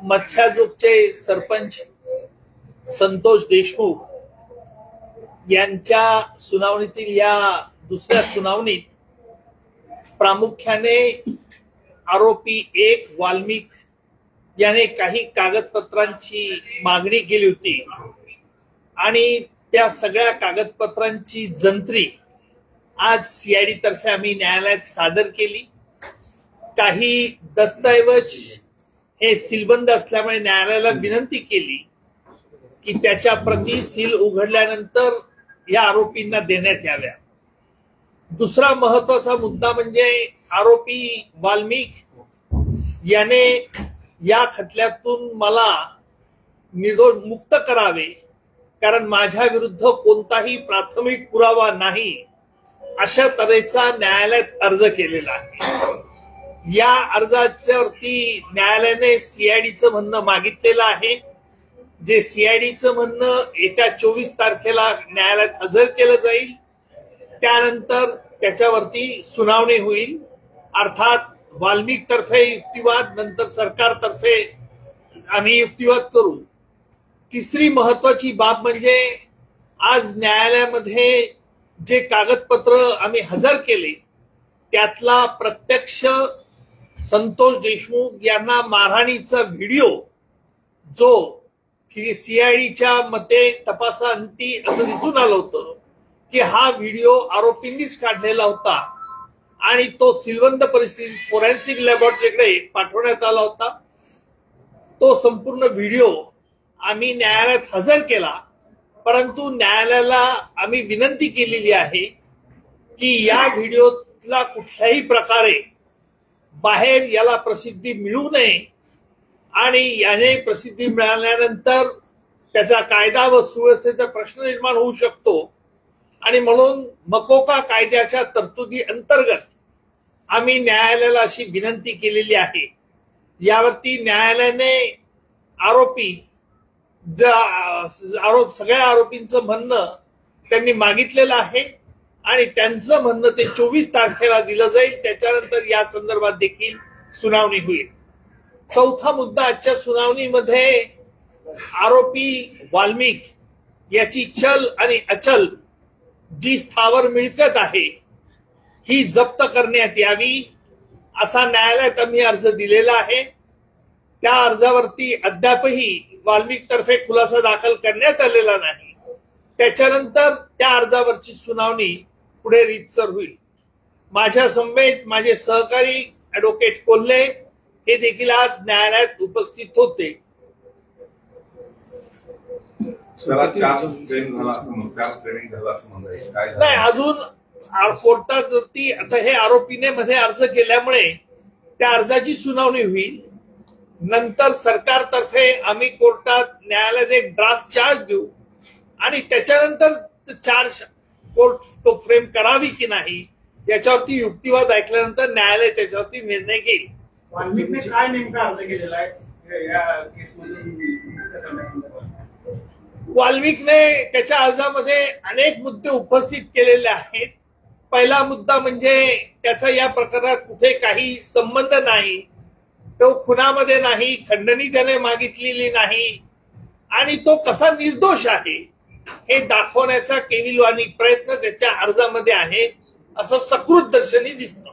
मत्स्याजोगचे सरपंच संतोष देशमुख यांच्या सुनावणीतील या दुसऱ्या सुनावणीत प्रामुख्याने आरोपी एक वाल्मिक याने काही कागदपत्रांची मागणी केली होती आणि त्या सगळ्या कागदपत्रांची जंत्री आज सीआयडी तर्फे आम्ही न्यायालयात सादर केली। काही दस्तऐवज हे सीलबंद असल्यामुळे न्यायालयाला विनंती केली की त्याच्या प्रती सील उघडल्यानंतर या आरोपींना देण्यात याव्या। दुसरा महत्वाचा मुद्दा म्हणजे आरोपी वाल्मिक याने या खटल्यातून मला निर्दोष मुक्त करावे, कारण माझ्या विरुद्ध कोणताही प्राथमिक पुरावा नाही अशा तऱ्हेचा न्यायालयात अर्ज केलेला आहे। या अर्जावरती न्यायालयाने सीआयडीचं म्हणणं मागितलेलं आहे, जे सीआयडीचं म्हणणं येत्या 24 तारखेला न्यायालयात हजर केलं जाईल। त्यानंतर त्याच्यावरती सुनावणी होईल। अर्थात वाल्मिक तर्फे युक्तिवाद, नंतर सरकारतर्फे आम्ही युक्तिवाद करू। तिसरी महत्वाची बाब म्हणजे आज न्यायालयामध्ये जे कागदपत्र आम्ही हजर केले त्यातला प्रत्यक्ष संतोष देशमुख यांना मारहाणीचा व्हिडिओ, जो सीआयडीच्या मते तपासाअंती असं दिसून आलं होतं की हा व्हिडिओ आरोपींनीच काढलेला होता आणि तो सीलबंद परिस्थितीत फोरेन्सिक लॅबोरेटरीकडे पाठवण्यात आला होता। तो संपूर्ण व्हिडिओ आम्ही न्यायालयात हजर केला, परंतु न्यायालयाला आम्ही विनंती केलेली आहे की या व्हिडिओला कुठल्याही प्रकारे बाहेर याला प्रसिद्धी मिळू नये आणि याने प्रसिद्धी मिळाल्यानंतर त्याचा कायदा व सुव्यवस्थेचा प्रश्न निर्माण होऊ शकतो आणि म्हणून मकोका कायद्याच्या तरतुदी अंतर्गत आम्ही न्यायालयाला अशी विनंती केलेली आहे। यावरती न्यायालयाने सगळ्या आरोपींचं म्हणणं त्यांनी मागितलेलं आहे आणि त्यांचं म्हणणं ते 24 तारखेला दिलं जाईल। त्याच्यानंतर या संदर्भात देखील सुनावणी होईल। चौथा मुद्दा आजच्या सुनावणीमध्ये आरोपी वाल्मिक याची चल आणि अचल जी स्थावर मिळकत आहे ही जप्त करण्यात यावी असा न्यायालयात आम्ही अर्ज दिलेला आहे। त्या अर्जावरती अद्यापही वाल्मिक तर्फे खुलासा दाखल करण्यात आलेला नाही। त्याच्यानंतर त्या अर्जावरची सुनावणी पुढे रीतसर होईल। माझ्या समवेत माझे सहकारी ऍडव्होकेट कोल्हे हे देखील आज न्यायालयात उपस्थित होते। नाही, अजून कोर्टावरती आता हे आरोपीने मध्ये अर्ज केल्यामुळे त्या अर्जाची सुनावणी होईल। नंतर सरकारतर्फे आम्ही कोर्टात न्यायालयात एक ड्राफ्ट चार्ज देऊ आणि त्याच्यानंतर चार्ज कोर्ट तो फ्रेम करावी की नाही याच्यावरती युक्तिवाद ऐकल्यानंतर न्यायालय त्याच्यावरती निर्णय घेईल। वाल्मिकने काय नेमका अर्ज केलेला आहे या केसमध्ये? वाल्मिकने त्याच्या अर्जामध्ये अनेक मुद्दे उपस्थित केलेले आहेत। पहिला मुद्दा म्हणजे त्याचा या प्रकरणात कुठे काही संबंध नाही, तो खुनामध्ये नाही, खंडणी त्याने मागितलेली नाही आणि तो कसा निर्दोष आहे हे दाखवण्याचा केविलवाणी प्रयत्न त्याच्या अर्जामध्ये आहे असं सकृत दर्शनी दिसतं।